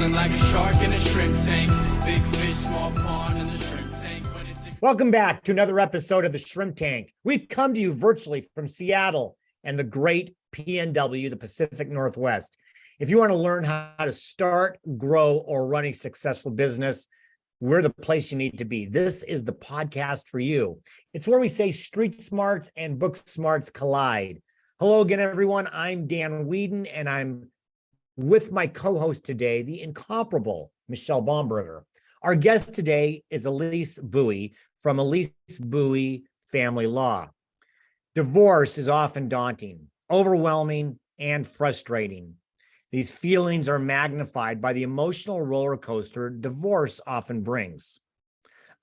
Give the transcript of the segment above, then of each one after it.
Feeling like a shark in a shrimp tank. Big fish, small pond in the shrimp tank. Welcome back to another episode of the Shrimp Tank. We come to you virtually from Seattle and the great PNW, the Pacific Northwest. If you want to learn how to start, grow, or run a successful business, we're the place you need to be. This is the podcast for you. It's where we say street smarts and book smarts collide. Hello again, everyone. I'm Dan Whedon, and I'm with my co-host today, the incomparable Michelle Baumberger. Our guest today is Elise Buie from Elise Buie Family Law. Divorce is often daunting, overwhelming, and frustrating. These feelings are magnified by the emotional roller coaster divorce often brings.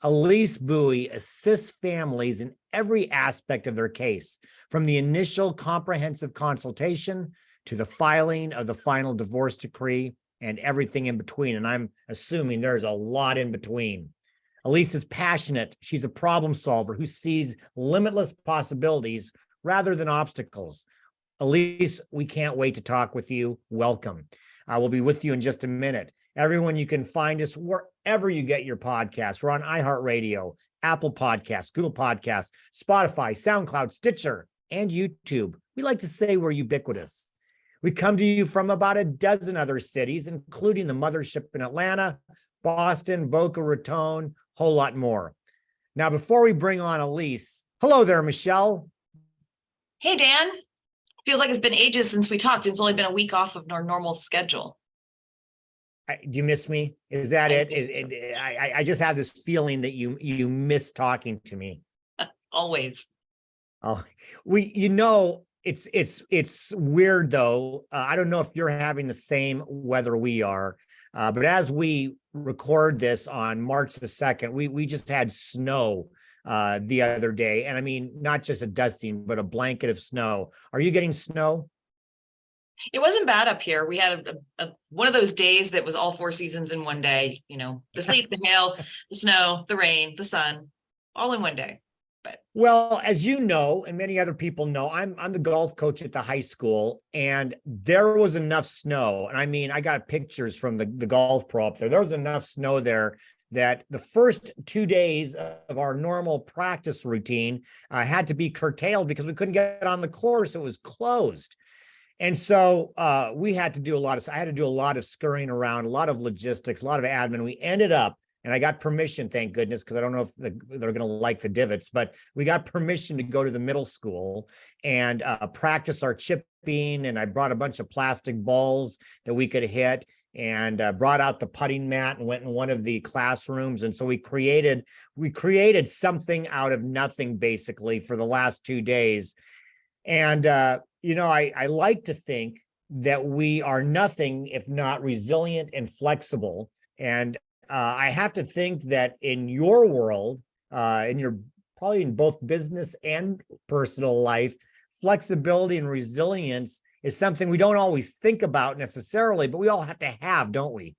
Elise Buie assists families in every aspect of their case, from the initial comprehensive consultation to the filing of the final divorce decree and everything in between. And I'm assuming there's a lot in between. Elise is passionate. She's a problem solver who sees limitless possibilities rather than obstacles. Elise, we can't wait to talk with you. Welcome. We'll be with you in just a minute. Everyone, you can find us wherever you get your podcasts. We're on iHeartRadio, Apple Podcasts, Google Podcasts, Spotify, SoundCloud, Stitcher, and YouTube. We like to say we're ubiquitous. We come to you from about a dozen other cities, including the mothership in Atlanta, Boston, Boca Raton, whole lot more. Now, before we bring on Elise, hello there, Michelle. Hey, Dan. Feels like it's been ages since we talked. It's only been a week off of our normal schedule. Do you miss me? Is that it? I just have this feeling that you miss talking to me. Always. Oh, it's weird though. I don't know if you're having the same weather we are, but as we record this on March the 2nd, we just had snow the other day, and I mean not just a dusting, but a blanket of snow. Are you getting snow? It wasn't bad up here. We had one of those days that was all four seasons in one day. You know, the sleet, the hail, the snow, the rain, the sun, all in one day. But well, as you know, and many other people know, I'm the golf coach at the high school, and there was enough snow. And I mean, I got pictures from the golf pro up there. There was enough snow there that the first 2 days of our normal practice routine had to be curtailed because we couldn't get on the course. It was closed. And so I had to do a lot of scurrying around, a lot of logistics, a lot of admin. We ended up, and I got permission, thank goodness, because I don't know if they're going to like the divots, but we got permission to go to the middle school and practice our chipping. And I brought a bunch of plastic balls that we could hit, and brought out the putting mat and went in one of the classrooms. And so we created something out of nothing, basically, for the last 2 days. And, I like to think that we are nothing if not resilient and flexible. And I have to think that in your world, probably in both business and personal life, flexibility and resilience is something we don't always think about necessarily, but we all have to have, don't we?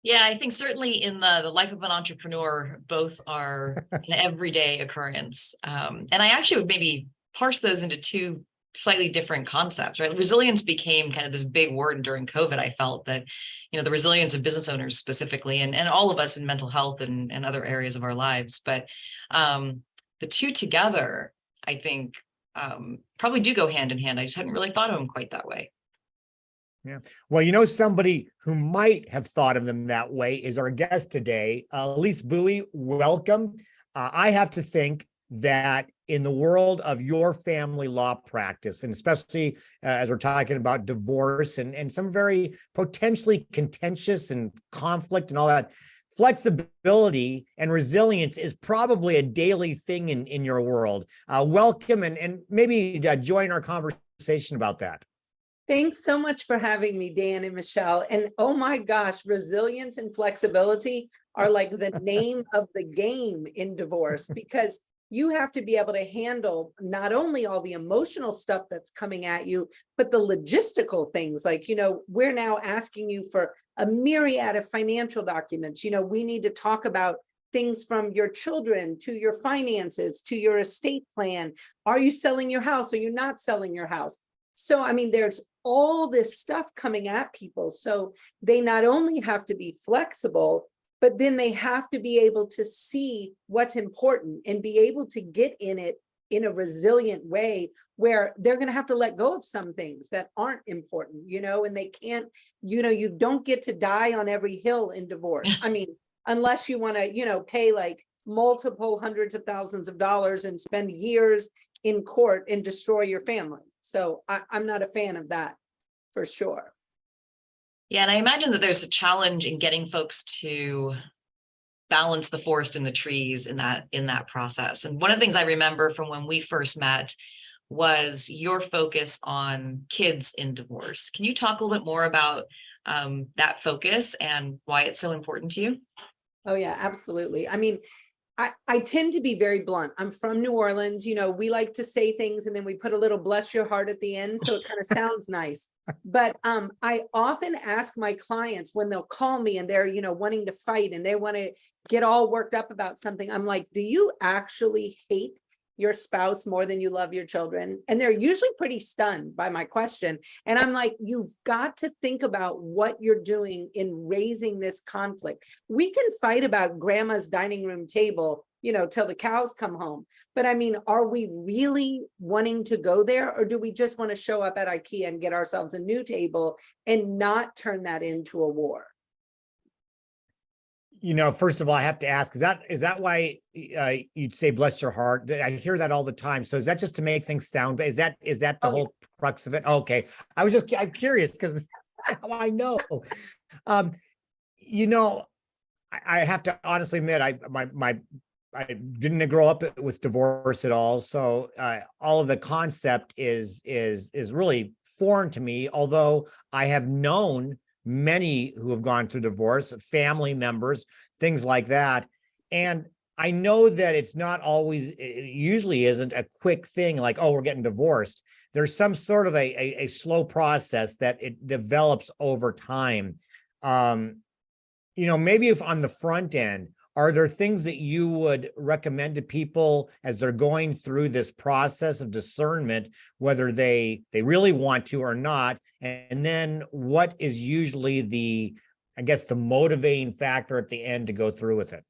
yeah, I think certainly in the life of an entrepreneur, both are an everyday occurrence. And I actually would maybe parse those into two slightly different concepts, right? Resilience became kind of this big word during COVID. I felt that, the resilience of business owners specifically, and all of us in mental health and other areas of our lives. But the two together, I think, probably do go hand in hand. I just hadn't really thought of them quite that way. Yeah. Well, somebody who might have thought of them that way is our guest today, Elise Buie. Welcome. I have to think that in the world of your family law practice, and especially as we're talking about divorce and some very potentially contentious and conflict and all that, flexibility and resilience is probably a daily thing in your world. Welcome, and maybe join our conversation about that. Thanks so much for having me, Dan and Michelle. And oh my gosh, resilience and flexibility are like the name of the game in divorce, because you have to be able to handle not only all the emotional stuff that's coming at you, but the logistical things. Like, we're now asking you for a myriad of financial documents. We need to talk about things from your children to your finances to your estate plan. Are you selling your house? Are you not selling your house? So, I mean, there's all this stuff coming at people. So they not only have to be flexible, but then they have to be able to see what's important and be able to get in it in a resilient way, where they're going to have to let go of some things that aren't important, and they can't, you don't get to die on every hill in divorce. I mean, unless you want to, pay like multiple hundreds of thousands of dollars and spend years in court and destroy your family. So I'm not a fan of that, for sure. Yeah, and I imagine that there's a challenge in getting folks to balance the forest and the trees in that process. And one of the things I remember from when we first met was your focus on kids in divorce. Can you talk a little bit more about that focus and why it's so important to you? Oh yeah, absolutely. I mean, I tend to be very blunt. I'm from New Orleans. We like to say things and then we put a little bless your heart at the end. So it kind of sounds nice. But I often ask my clients when they'll call me and they're, wanting to fight and they want to get all worked up about something. I'm like, do you actually hate your spouse more than you love your children? And they're usually pretty stunned by my question. And I'm like, you've got to think about what you're doing in raising this conflict. We can fight about grandma's dining room table, till the cows come home. But I mean, are we really wanting to go there? Or do we just want to show up at IKEA and get ourselves a new table and not turn that into a war? First of all, I have to ask, is that why you'd say bless your heart? I hear that all the time. So is that just to make things sound? Is that the whole crux of it? Okay. I'm curious because I know. I have to honestly admit, I didn't grow up with divorce at all. So all of the concept is really foreign to me, although I have known many who have gone through divorce, family members, things like that. And I know that it's not always, it usually isn't a quick thing like, oh, we're getting divorced. There's some sort of a slow process that it develops over time. Maybe if on the front end, are there things that you would recommend to people as they're going through this process of discernment, whether they really want to or not? And then what is usually the motivating factor at the end to go through with it?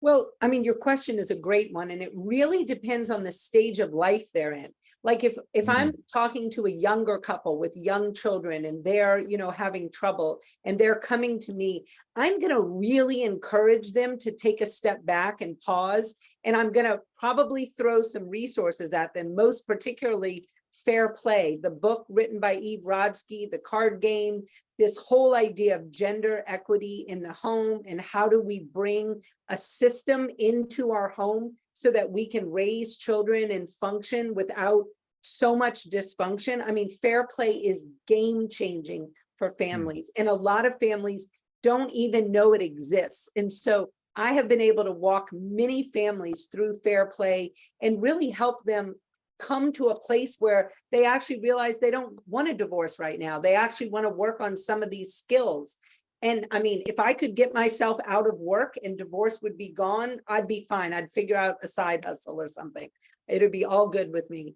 Well, I mean, your question is a great one, and it really depends on the stage of life they're in. Like if I'm talking to a younger couple with young children and they're, having trouble and they're coming to me, I'm going to really encourage them to take a step back and pause. And I'm going to probably throw some resources at them, most particularly Fair Play, the book written by Eve Rodsky, the card game, this whole idea of gender equity in the home and how do we bring a system into our home so that we can raise children and function without so much dysfunction. I mean, Fair Play is game changing for families, and a lot of families don't even know it exists. And so I have been able to walk many families through Fair Play and really help them come to a place where they actually realize they don't want a divorce right now. They actually want to work on some of these skills. And I mean, if I could get myself out of work and divorce would be gone, I'd be fine. I'd figure out a side hustle or something. It'd be all good with me.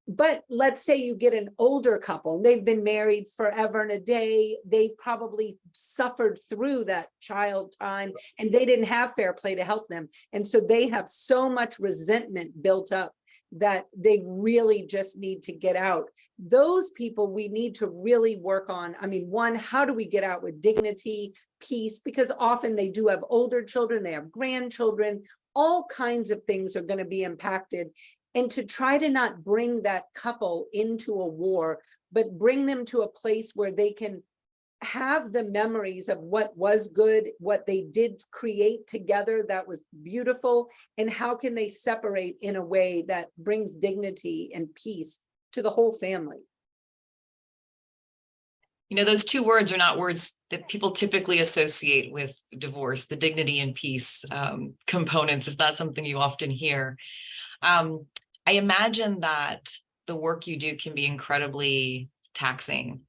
But let's say you get an older couple and they've been married forever and a day. They probably suffered through that child time and they didn't have Fair Play to help them. And so they have so much resentment built up that they really just need to get out. Those people we need to really work on. I mean, one, how do we get out with dignity, peace? Because often they do have older children, they have grandchildren, all kinds of things are going to be impacted. And to try to not bring that couple into a war, but bring them to a place where they can have the memories of what was good, what they did create together that was beautiful, and how can they separate in a way that brings dignity and peace to the whole family. Those two words are not words that people typically associate with divorce. The dignity and peace components is not something you often hear. I imagine that the work you do can be incredibly taxing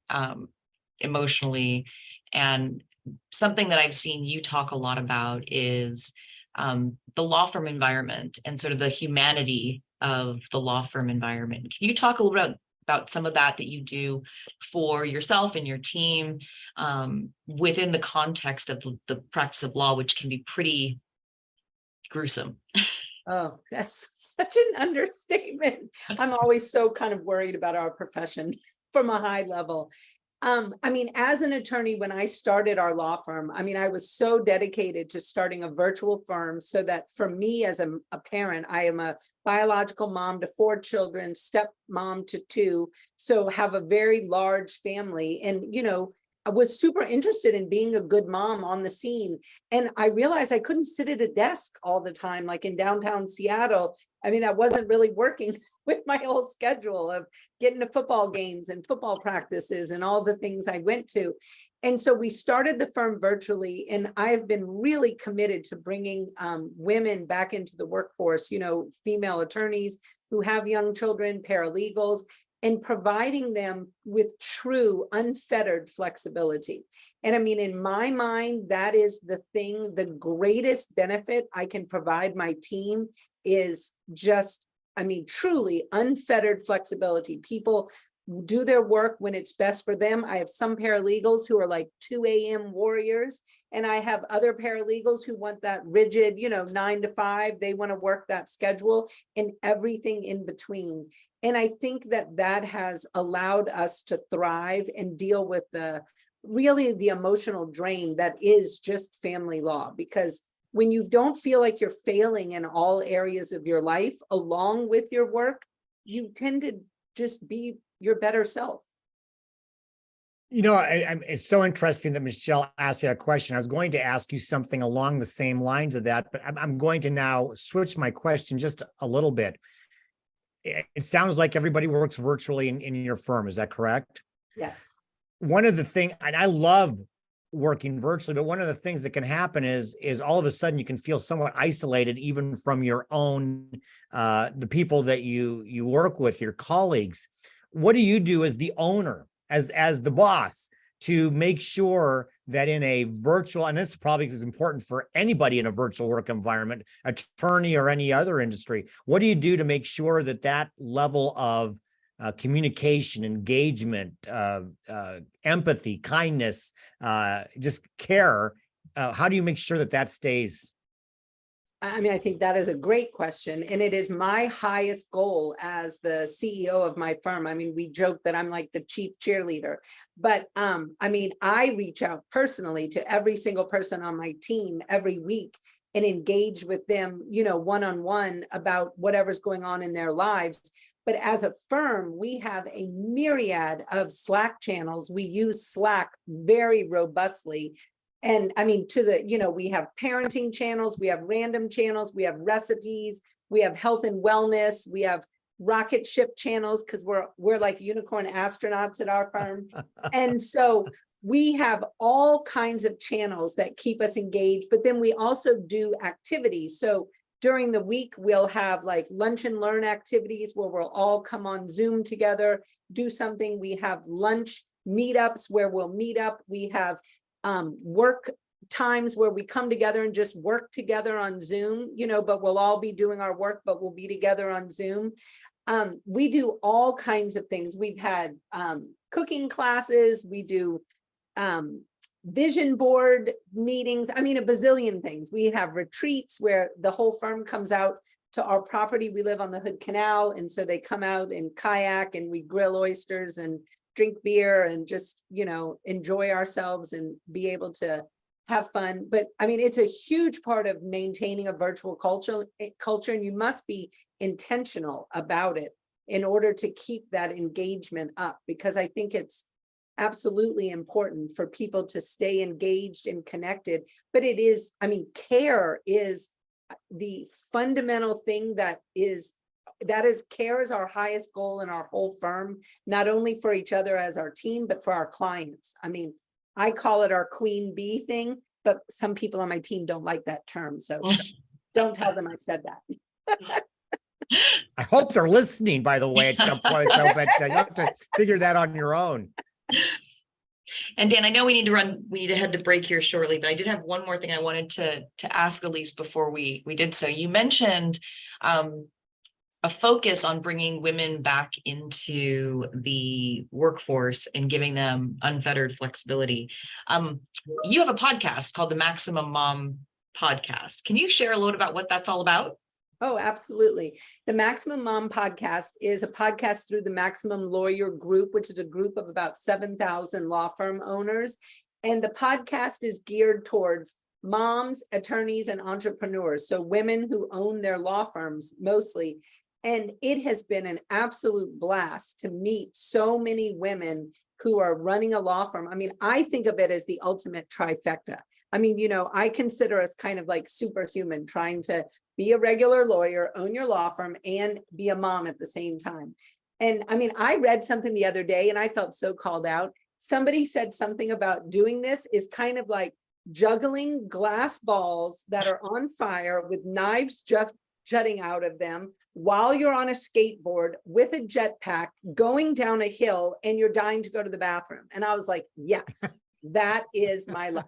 emotionally. And something that I've seen you talk a lot about is the law firm environment and sort of the humanity of the law firm environment. Can you talk a little about some of that you do for yourself and your team within the context of the practice of law, which can be pretty gruesome. Oh, that's such an understatement. I'm always so kind of worried about our profession from a high level. I mean, as an attorney, when I started our law firm, I mean, I was so dedicated to starting a virtual firm so that for me as a parent, I am a biological mom to 4 children, stepmom to 2, so have a very large family. And, you know, I was super interested in being a good mom on the scene. And I realized I couldn't sit at a desk all the time, like in downtown Seattle. I mean, that wasn't really working with my whole schedule of getting to football games and football practices and all the things I went to. And so we started the firm virtually, and I've been really committed to bringing women back into the workforce, you know, female attorneys who have young children, paralegals, and providing them with true unfettered flexibility. And I mean, in my mind, that is the thing, the greatest benefit I can provide my team is just, I mean, truly unfettered flexibility. People do their work when it's best for them. I have some paralegals who are like 2 a.m. warriors, and I have other paralegals who want that rigid, you know, 9 to 5. They want to work that schedule and everything in between. And I think that that has allowed us to thrive and deal with the really the emotional drain that is just family law. Because when you don't feel like you're failing in all areas of your life along with your work, you tend to just be your better self. You know, it's so interesting that Michelle asked you that question. I was going to ask you something along the same lines of that, but I'm going to now switch my question just a little bit. It sounds like everybody works virtually in your firm. Is that correct? Yes. One of the things, and I love working virtually, but one of the things that can happen is all of a sudden you can feel somewhat isolated, even from your own, the people that you work with, your colleagues. What do you do as the owner, as the boss, to make sure that in a virtual, and this probably is important for anybody in a virtual work environment, attorney or any other industry, what do you do to make sure that that level of communication, engagement, empathy, kindness, just care, how do you make sure that that stays? I mean, I think that is a great question. And it is my highest goal as the CEO of my firm. I mean, we joke that I'm like the chief cheerleader, but I mean, I reach out personally to every single person on my team every week and engage with them, you know, one-on-one about whatever's going on in their lives. But as a firm, we have a myriad of Slack channels. We use Slack very robustly. And I mean, to the, you know, we have parenting channels, we have random channels, we have recipes, we have health and wellness, we have rocket ship channels, because we're like unicorn astronauts at our firm. And so we have all kinds of channels that keep us engaged, but then we also do activities. So during the week, we'll have like lunch and learn activities where we'll all come on Zoom together, do something. We have lunch meetups where we'll meet up. We have work times where we come together and just work together on Zoom, you know, but we'll all be doing our work, but we'll be together on Zoom. We do all kinds of things. We've had cooking classes, we do vision board meetings. I mean, a bazillion things. We have retreats where the whole firm comes out to our property. We live on the Hood Canal, and so they come out and kayak, and we grill oysters and drink beer and just, you know, enjoy ourselves and be able to have fun. But I mean, it's a huge part of maintaining a virtual culture, and you must be intentional about it in order to keep that engagement up, because I think it's absolutely important for people to stay engaged and connected. But it is, I mean, care is the fundamental thing care is our highest goal in our whole firm, not only for each other as our team, but for our clients. I mean, I call it our queen bee thing, but some people on my team don't like that term. So don't tell them I said that. I hope they're listening, by the way, at some point. So, but you have to figure that on your own. And Dan, I know we need to head to break here shortly, but I did have one more thing I wanted to ask Elise before we did so. You mentioned a focus on bringing women back into the workforce and giving them unfettered flexibility. You have a podcast called the Maximum Mom Podcast. Can you share a little about what that's all about? Oh, absolutely. The Maximum Mom Podcast is a podcast through the Maximum Lawyer Group, which is a group of about 7,000 law firm owners. And the podcast is geared towards moms, attorneys, and entrepreneurs. So women who own their law firms mostly. And it has been an absolute blast to meet so many women who are running a law firm. I mean, I think of it as the ultimate trifecta. I mean, you know, I consider us kind of like superhuman, trying to be a regular lawyer, own your law firm, and be a mom at the same time. And I mean, I read something the other day and I felt so called out. Somebody said something about doing this is kind of like juggling glass balls that are on fire with knives jutting out of them while you're on a skateboard with a jetpack going down a hill and you're dying to go to the bathroom. And I was like, yes, that is my life.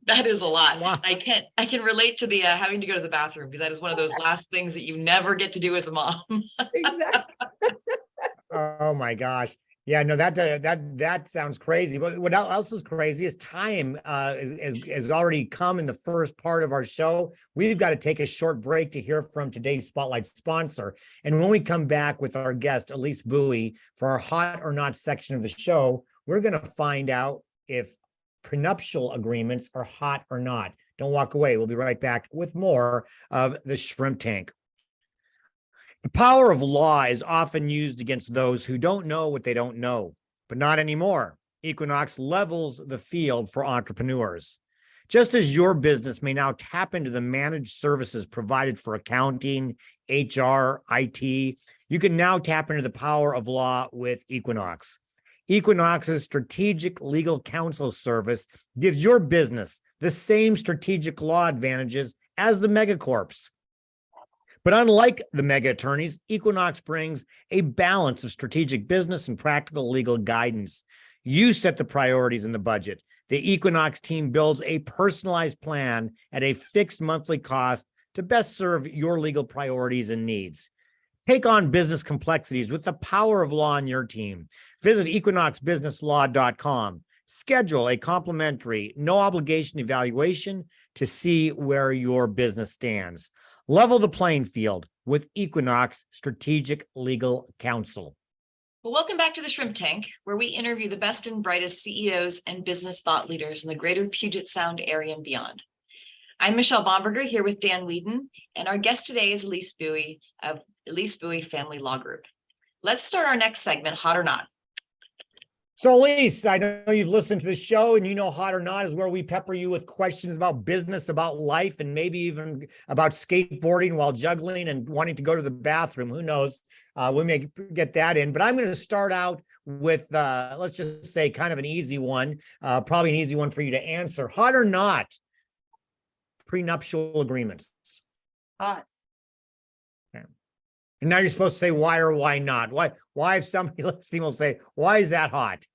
That is a lot. Wow. I can relate to the having to go to the bathroom, because that is one of those last things that you never get to do as a mom. Exactly. Oh my gosh. Yeah, no, that sounds crazy. But what else is crazy is time has already come in the first part of our show. We've got to take a short break to hear from today's Spotlight sponsor. And when we come back with our guest, Elise Buie, for our Hot or Not section of the show, we're going to find out if prenuptial agreements are hot or not. Don't walk away. We'll be right back with more of the Shrimp Tank. The power of law is often used against those who don't know what they don't know, but not anymore. Equinox levels the field for entrepreneurs. Just as your business may now tap into the managed services provided for accounting, HR, IT, you can now tap into the power of law with Equinox. Equinox's strategic legal counsel service gives your business the same strategic law advantages as the megacorps. But unlike the mega attorneys, Equinox brings a balance of strategic business and practical legal guidance. You set the priorities in the budget. The Equinox team builds a personalized plan at a fixed monthly cost to best serve your legal priorities and needs. Take on business complexities with the power of law on your team. Visit equinoxbusinesslaw.com. Schedule a complimentary, no obligation evaluation to see where your business stands. Level the playing field with Equinox Strategic Legal Counsel. Well, welcome back to the Shrimp Tank, where we interview the best and brightest CEOs and business thought leaders in the greater Puget Sound area and beyond. I'm Michelle Bomberger here with Dan Whedon, and our guest today is Elise Buie of Elise Buie Family Law Group. Let's start our next segment, Hot or Not. So, Elise, I know you've listened to the show, and you know Hot or Not is where we pepper you with questions about business, about life, and maybe even about skateboarding while juggling and wanting to go to the bathroom. Who knows? We may get that in. But I'm going to start out with, let's just say, kind of an easy one, probably an easy one for you to answer. Hot or not? Prenuptial agreements. Hot. And now you're supposed to say why or why not. Why if somebody listening will say, why is that hot?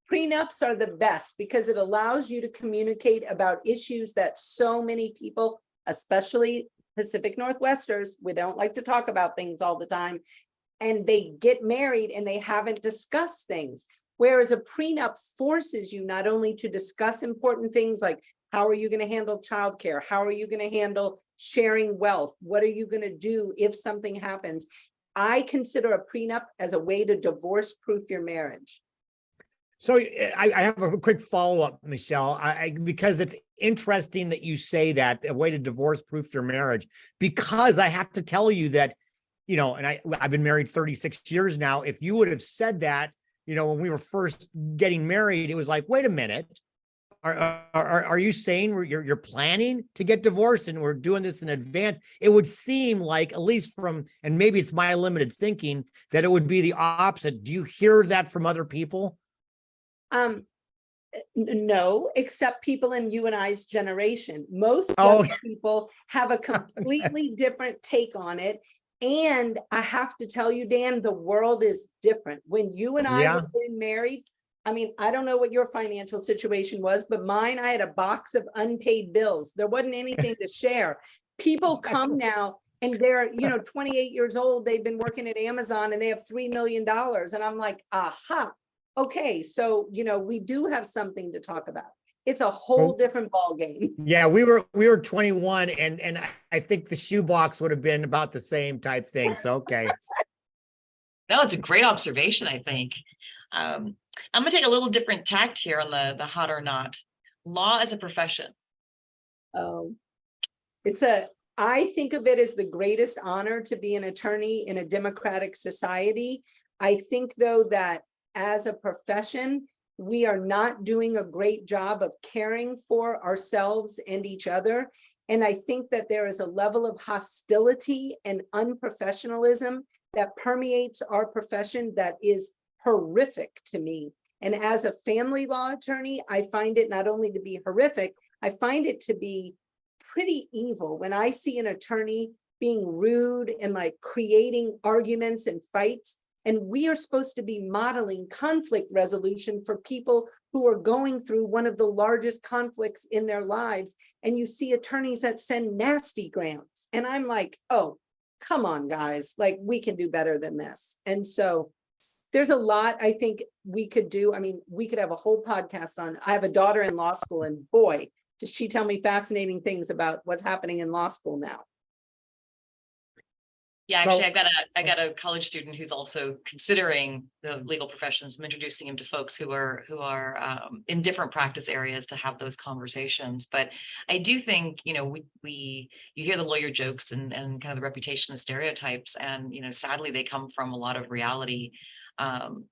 Prenups are the best because it allows you to communicate about issues that so many people, especially Pacific Northwesters, we don't like to talk about things all the time, and they get married and they haven't discussed things. Whereas a prenup forces you not only to discuss important things like how are you going to handle childcare? How are you going to handle sharing wealth? What are you going to do if something happens? I consider a prenup as a way to divorce-proof your marriage. So I have a quick follow-up, Michelle, because it's interesting that you say that, a way to divorce-proof your marriage, because I have to tell you that, you know, and I've been married 36 years now. If you would have said that, you know, when we were first getting married, it was like, wait a minute. Are you saying you're planning to get divorced and we're doing this in advance? It would seem like, at least from, and maybe it's my limited thinking, that it would be the opposite. Do you hear that from other people? No, except people in you and I's generation. Most young people have a completely different take on it. And I have to tell you, Dan, the world is different. When you and I were getting married, I mean, I don't know what your financial situation was, but mine, I had a box of unpaid bills. There wasn't anything to share. People come now And they're, 28 years old, they've been working at Amazon and they have $3 million. And I'm like, aha, okay, so, we do have something to talk about. It's a whole different ball game. Yeah, we were 21, and I think the shoebox would have been about the same type thing. So okay. No, it's a great observation, I think. I'm gonna take a little different tact here on the hot or not. Law as a profession. I think of it as the greatest honor to be an attorney in a democratic society. I think, though, that as a profession, we are not doing a great job of caring for ourselves and each other. And I think that there is a level of hostility and unprofessionalism that permeates our profession that is horrific to me. And as a family law attorney, I find it not only to be horrific, I find it to be pretty evil when I see an attorney being rude and like creating arguments and fights. And we are supposed to be modeling conflict resolution for people who are going through one of the largest conflicts in their lives. And you see attorneys that send nasty grams. And I'm like, oh, come on, guys, like we can do better than this. And so there's a lot I think we could do. I mean, we could have a whole podcast on, I have a daughter in law school, and boy, does she tell me fascinating things about what's happening in law school now. Yeah, actually, I got a college student who's also considering the legal professions. I'm introducing him to folks who are in different practice areas to have those conversations. But I do think, you hear the lawyer jokes and kind of the reputation, the stereotypes, and sadly they come from a lot of reality. As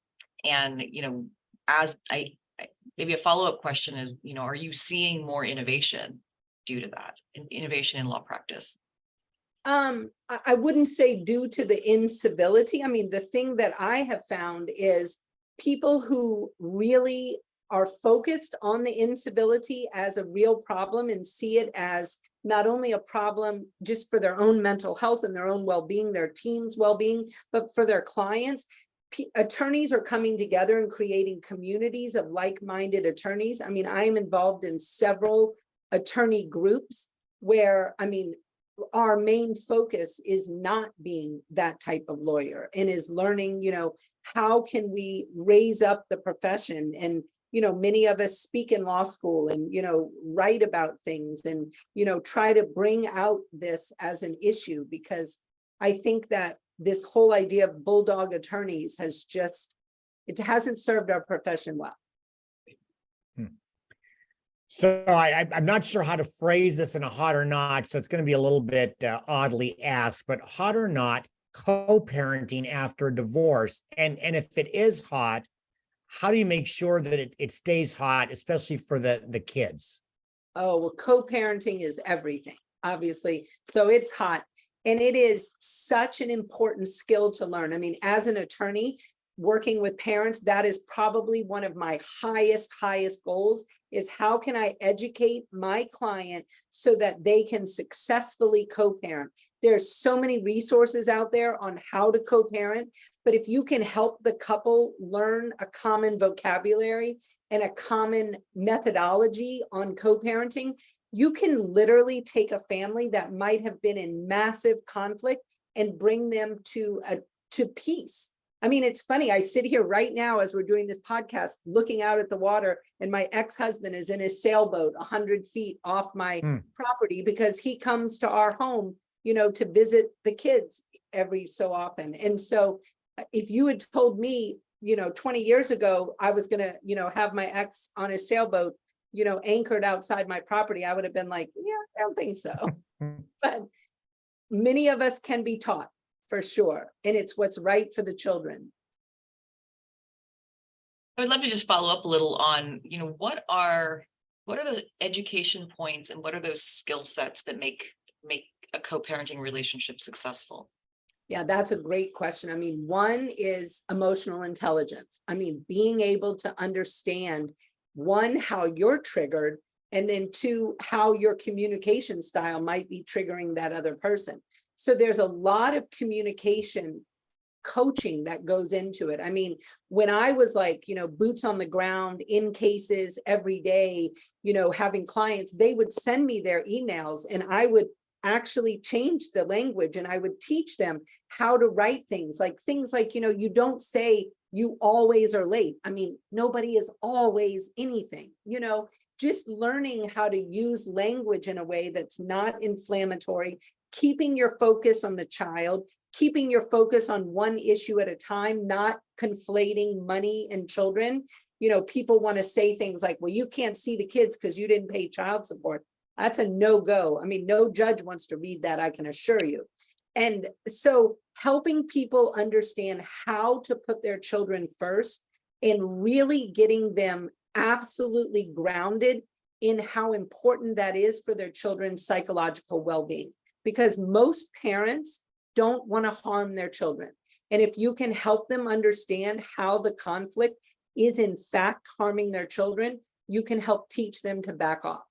maybe a follow-up question is, are you seeing more innovation due to that, innovation in law practice? I wouldn't say due to the incivility. I mean, the thing that I have found is people who really are focused on the incivility as a real problem and see it as not only a problem just for their own mental health and their own well-being, their team's well-being, but for their clients. Attorneys are coming together and creating communities of like-minded attorneys. I mean, I am involved in several attorney groups where, our main focus is not being that type of lawyer and is learning, how can we raise up the profession? And, many of us speak in law school and, write about things and, try to bring out this as an issue, because I think that this whole idea of bulldog attorneys it hasn't served our profession well. So I'm not sure how to phrase this in a hot or not, so it's going to be a little bit oddly asked, but hot or not, co-parenting after divorce, and if it is hot, how do you make sure that it stays hot, especially for the kids? Oh, well, co-parenting is everything, obviously. So it's hot, and it is such an important skill to learn. I mean, as an attorney working with parents, that is probably one of my highest goals, is how can I educate my client so that they can successfully co-parent? There's so many resources out there on how to co-parent, but if you can help the couple learn a common vocabulary and a common methodology on co-parenting, you can literally take a family that might have been in massive conflict and bring them to peace. I mean, it's funny. I sit here right now as we're doing this podcast, looking out at the water, and my ex-husband is in his sailboat 100 feet off my property because he comes to our home, to visit the kids every so often. And so if you had told me, 20 years ago, I was going to, have my ex on his sailboat, anchored outside my property, I would have been like, yeah, I don't think so. But many of us can be taught, for sure. And it's what's right for the children. I would love to just follow up a little on, what are the education points and what are those skill sets that make a co-parenting relationship successful? Yeah, that's a great question. I mean, one is emotional intelligence. I mean, being able to understand, one, how you're triggered, and then two, how your communication style might be triggering that other person. So there's a lot of communication coaching that goes into it. I mean, when I was like, boots on the ground in cases every day, having clients, they would send me their emails and I actually change the language, and I would teach them how to write things like, you don't say you always are late. I mean, nobody is always anything, just learning how to use language in a way that's not inflammatory, keeping your focus on the child, keeping your focus on one issue at a time, not conflating money and children. People want to say things like, well, you can't see the kids because you didn't pay child support. That's a no-go. I mean, no judge wants to read that, I can assure you. And so helping people understand how to put their children first and really getting them absolutely grounded in how important that is for their children's psychological well-being, because most parents don't want to harm their children. And if you can help them understand how the conflict is in fact harming their children, you can help teach them to back off.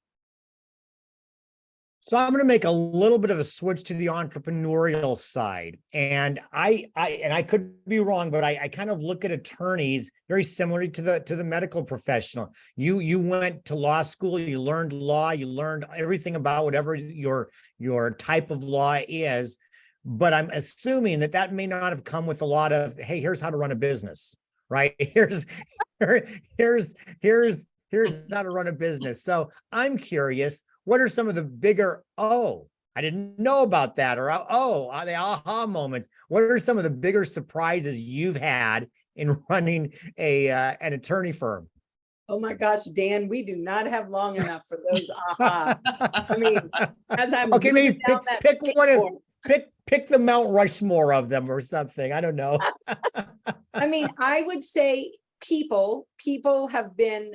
So I'm going to make a little bit of a switch to the entrepreneurial side, and I could be wrong, but I kind of look at attorneys very similarly to the medical professional. You went to law school, you learned law, you learned everything about whatever your type of law is, but I'm assuming that may not have come with a lot of, hey, here's how to run a business, right? Here's how to run a business. So I'm curious, what are some of the bigger, oh, I didn't know about that, or the aha moments? What are some of the bigger surprises you've had in running an attorney firm? Oh my gosh, Dan, we do not have long enough for those aha. I mean, as I'm okay, maybe down pick the Mount Rushmore of them or something. I don't know. I mean, I would say people have been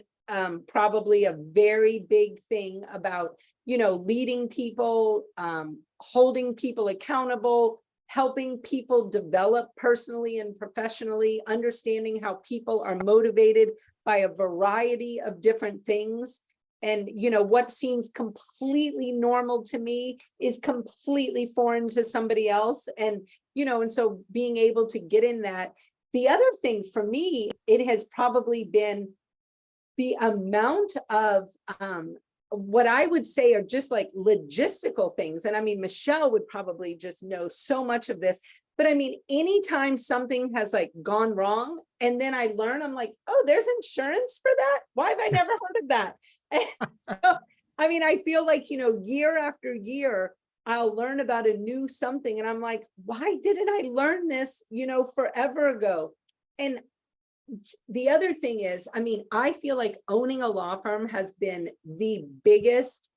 probably a very big thing about, leading people, holding people accountable, helping people develop personally and professionally, understanding how people are motivated by a variety of different things. And, what seems completely normal to me is completely foreign to somebody else. And, and so being able to get in that. The other thing for me, it has probably been the amount of what I would say are just like logistical things. And I mean, Michelle would probably just know so much of this, but I mean, anytime something has like gone wrong and then I learn, I'm like, oh, there's insurance for that? Why have I never heard of that? And so, I mean, I feel like, year after year, I'll learn about a new something and I'm like, why didn't I learn this, forever ago? And the other thing is, I mean, I feel like owning a law firm has been the biggest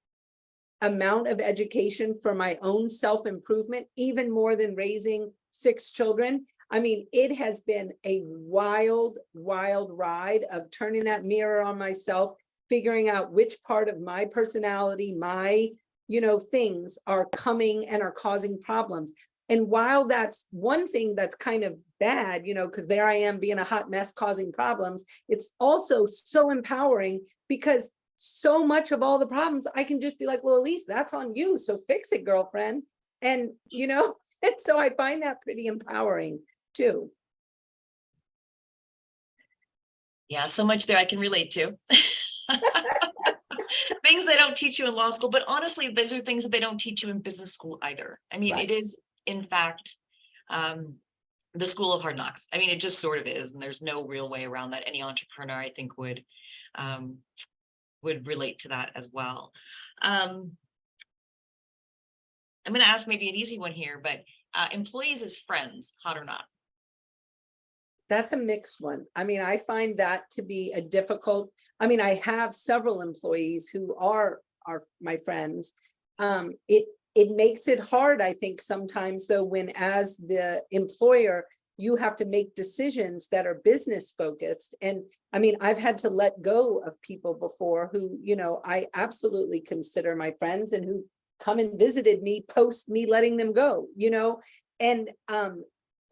amount of education for my own self-improvement, even more than raising 6 children. I mean, it has been a wild, wild ride of turning that mirror on myself, figuring out which part of my personality, my, things are coming and are causing problems. And while that's one thing that's kind of bad, because there I am being a hot mess causing problems, it's also so empowering because so much of all the problems, I can just be like, well, Elise, that's on you. So fix it, girlfriend. And, and so I find that pretty empowering too. Yeah, so much there I can relate to. Things they don't teach you in law school, but honestly, those are things that they don't teach you in business school either. I mean, It is, in fact, the school of hard knocks. I mean, it just sort of is, and there's no real way around that. Any entrepreneur, I think, would relate to that as well. I'm going to ask maybe an easy one here, but employees as friends, hot or not? That's a mixed one. I mean, I find that to be a difficult, I mean, I have several employees who are my friends. It makes it hard, I think, sometimes though, when as the employer, you have to make decisions that are business focused. And I mean, I've had to let go of people before who, I absolutely consider my friends and who come and visited me post me letting them go, and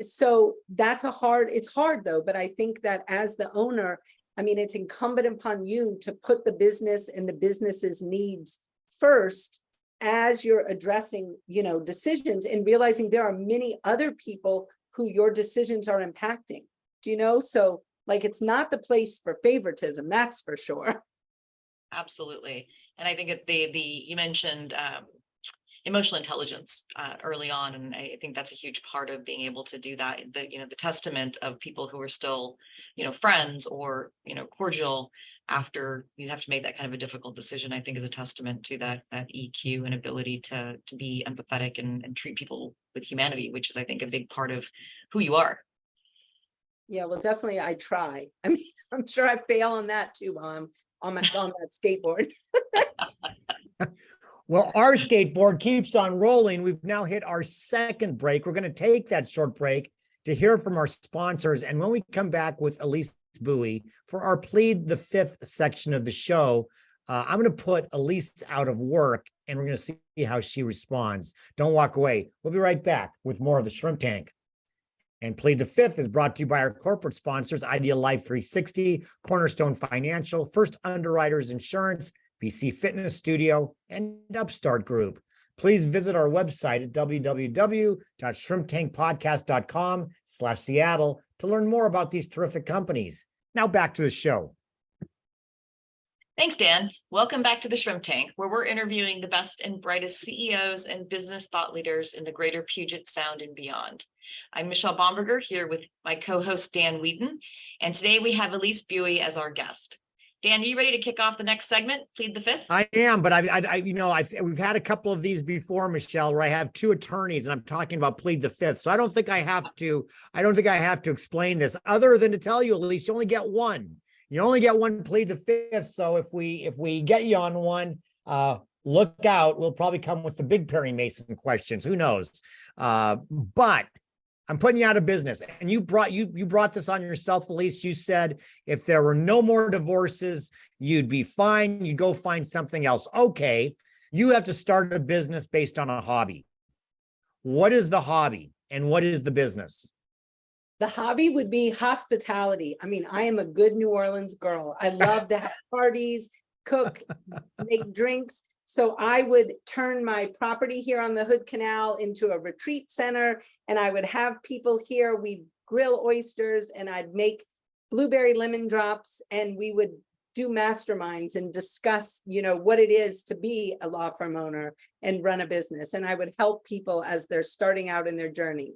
so that's it's hard though, but I think that as the owner, I mean, it's incumbent upon you to put the business and the business's needs first as you're addressing, decisions and realizing there are many other people who your decisions are impacting. Do you know? So like, it's not the place for favoritism, that's for sure. Absolutely. And I think that you mentioned emotional intelligence early on. And I think that's a huge part of being able to do that. The testament of people who are still, friends or, cordial after you have to make that kind of a difficult decision, I think is a testament to that EQ and ability to be empathetic and treat people with humanity, which is, I think, a big part of who you are. Yeah, well, definitely I try. I mean, I'm sure I fail on that too while I'm on that skateboard. Well, our skateboard keeps on rolling. We've now hit our second break. We're going to take that short break to hear from our sponsors. And when we come back with Elise Buie for our Plead the Fifth section of the show, I'm going to put Elise out of work and we're going to see how she responds. Don't walk away. We'll be right back with more of the Shrimp Tank. And Plead the Fifth is brought to you by our corporate sponsors, Ideal Life 360, Cornerstone Financial, First Underwriters Insurance, BC Fitness Studio, and Upstart Group. Please visit our website at www.shrimptankpodcast.com/Seattle to learn more about these terrific companies. Now back to the show. Thanks, Dan. Welcome back to the Shrimp Tank, where we're interviewing the best and brightest CEOs and business thought leaders in the greater Puget Sound and beyond. I'm Michelle Bomberger here with my co-host Dan Wheaton, and today we have Elise Buie as our guest. Dan, are you ready to kick off the next segment, Plead the Fifth? I am, but we've had a couple of these before, Michelle, where I have two attorneys and I'm talking about Plead the Fifth. So I don't think I have to explain this other than to tell you, Elise, you only get one. You only get one Plead the Fifth. So if we get you on one, look out. We'll probably come with the big Perry Mason questions. Who knows? But I'm putting you out of business. And you brought this on yourself, Elise. You said if there were no more divorces, you'd be fine. You go find something else. Okay. You have to start a business based on a hobby. What is the hobby and what is the business? The hobby would be hospitality. I mean, I am a good New Orleans girl. I love to have parties, cook, make drinks. So I would turn my property here on the Hood Canal into a retreat center, and I would have people here. We'd grill oysters, and I'd make blueberry lemon drops, and we would do masterminds and discuss, what it is to be a law firm owner and run a business. And I would help people as they're starting out in their journey.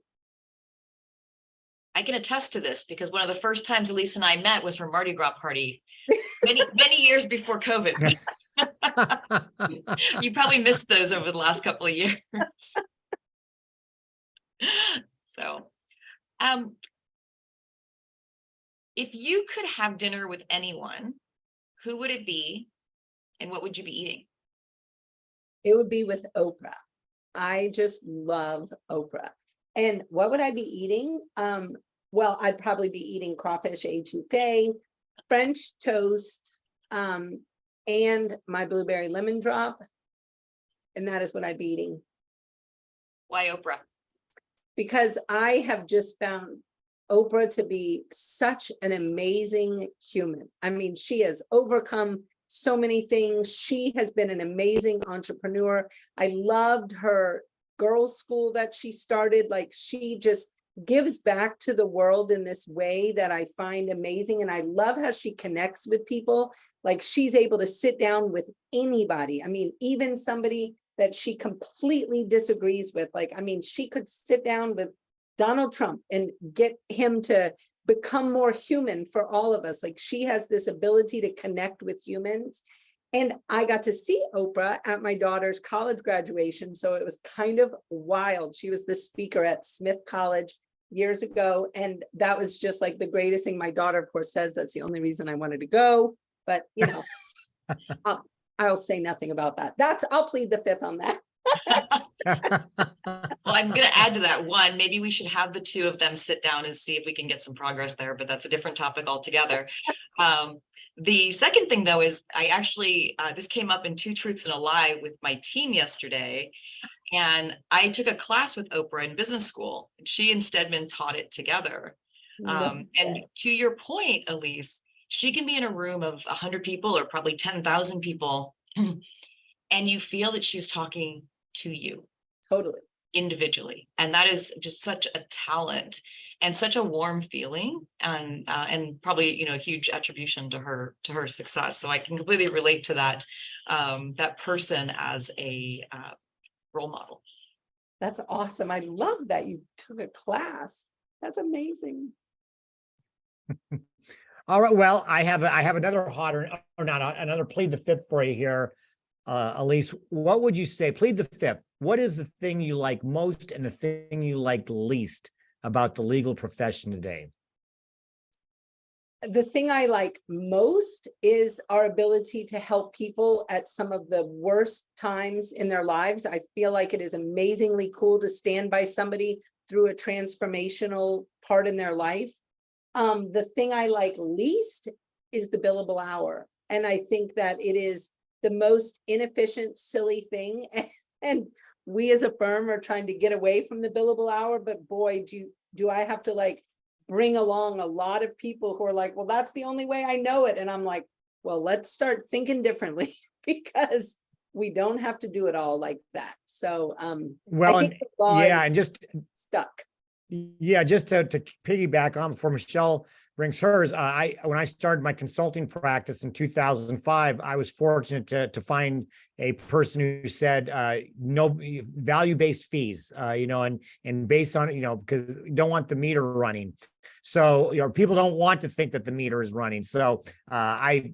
I can attest to this because one of the first times Elise and I met was her Mardi Gras party many years before COVID. You probably missed those over the last couple of years. So, if you could have dinner with anyone, who would it be and what would you be eating? It would be with Oprah. I just love Oprah. And what would I be eating? Well, I'd probably be eating crawfish étouffée, French toast, and my blueberry lemon drop. And that is what I'd be eating. Why Oprah? Because I have just found Oprah to be such an amazing human. I mean, she has overcome so many things. She has been an amazing entrepreneur. I loved her girls' school that she started. Like, she just gives back to the world in this way that I find amazing. And I love how she connects with people. Like, she's able to sit down with anybody. I mean, even somebody that she completely disagrees with. Like, I mean, she could sit down with Donald Trump and get him to become more human for all of us. Like, she has this ability to connect with humans. And I got to see Oprah at my daughter's college graduation. So it was kind of wild. She was the speaker at Smith College years ago. And that was just like the greatest thing. My daughter, of course, says that's the only reason I wanted to go. But, I'll say nothing about that. I'll plead the fifth on that. Well, I'm going to add to that one. Maybe we should have the two of them sit down and see if we can get some progress there, but that's a different topic altogether. The second thing, though, is I actually, this came up in Two Truths and a Lie with my team yesterday, and I took a class with Oprah in business school. She and Stedman taught it together. And to your point, Elise, she can be in a room of 100 people or probably 10,000 people, and you feel that she's talking to you. Totally. Individually. And that is just such a talent and such a warm feeling, and probably, a huge attribution to her success. So I can completely relate to that, that person as a role model. That's awesome. I love that you took a class. That's amazing. All right. Well, I have another another plead the fifth for you here. Elise, what would you say? Plead the fifth. What is the thing you like most and the thing you like least about the legal profession today? The thing I like most is our ability to help people at some of the worst times in their lives. I feel like it is amazingly cool to stand by somebody through a transformational part in their life. The thing I like least is the billable hour. And I think that it is the most inefficient, silly thing. And we as a firm are trying to get away from the billable hour, but boy, do I have to like bring along a lot of people who are like, well, that's the only way I know it. And I'm like, well, let's start thinking differently because we don't have to do it all like that. So well, I think the law is and just stuck. Yeah, just to piggyback on before Michelle brings hers, when I started my consulting practice in 2005, I was fortunate to find a person who said no value-based fees, and based on because you don't want the meter running. So people don't want to think that the meter is running. So I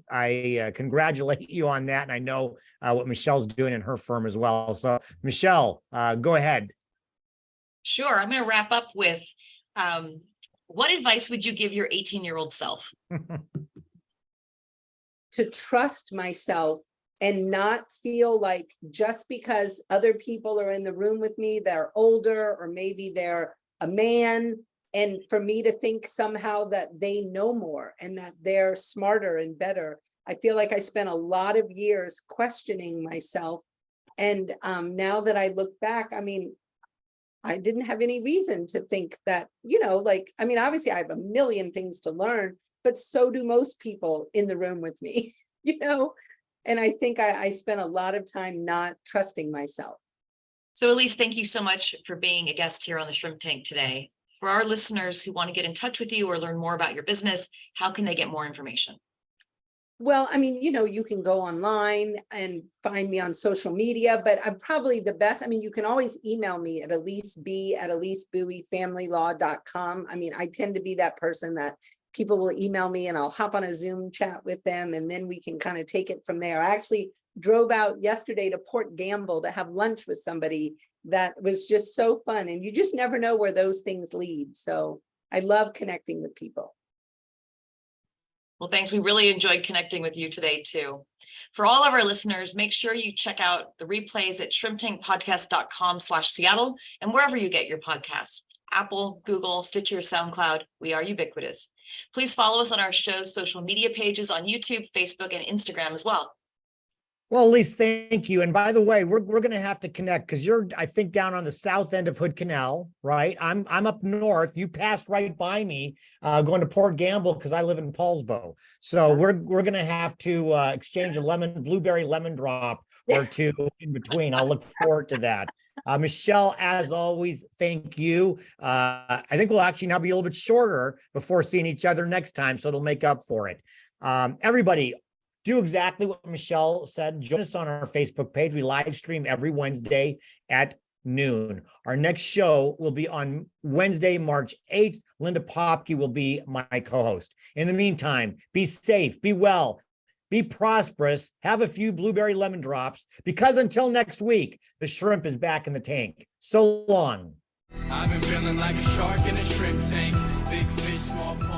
congratulate you on that, and I know what Michelle's doing in her firm as well. So Michelle, go ahead. Sure. I'm going to wrap up with what advice would you give your 18-year-old self? To trust myself and not feel like just because other people are in the room with me, they're older, or maybe they're a man, and for me to think somehow that they know more and that they're smarter and better. I feel like I spent a lot of years questioning myself. And now that I look back, I mean, I didn't have any reason to think that, obviously I have a million things to learn, but so do most people in the room with me, and I think I spent a lot of time not trusting myself. So Elise, thank you so much for being a guest here on the Shrimp Tank today. For our listeners who want to get in touch with you or learn more about your business, how can they get more information? Well, you can go online and find me on social media, but I'm probably the best. You can always email me at Elise Buie at elisebuiefamilylaw.com. I tend to be that person that people will email me and I'll hop on a Zoom chat with them and then we can kind of take it from there. I actually drove out yesterday to Port Gamble to have lunch with somebody that was just so fun. And you just never know where those things lead. So I love connecting with people. Well, thanks. We really enjoyed connecting with you today, too. For all of our listeners, make sure you check out the replays at shrimptankpodcast.com/Seattle and wherever you get your podcasts. Apple, Google, Stitcher, SoundCloud. We are ubiquitous. Please follow us on our show's social media pages on YouTube, Facebook, and Instagram as well. Well, Elise, thank you. And by the way, we're going to have to connect because you're, I think, down on the south end of Hood Canal, right? I'm up north. You passed right by me going to Port Gamble because I live in Paulsbo. So we're going to have to exchange a blueberry lemon drop or two in between. I'll look forward to that. Michelle, as always, thank you. I think we'll actually now be a little bit shorter before seeing each other next time, so it'll make up for it. Everybody, do exactly what Michelle said. Join us on our Facebook page. We live stream every Wednesday at noon. Our next show will be on Wednesday, March 8th. Linda Popke will be my co-host. In the meantime, be safe, be well, be prosperous, have a few blueberry lemon drops, because until next week, the shrimp is back in the tank. So long. I've been feeling like a shark in a shrimp tank. Big fish, small pond.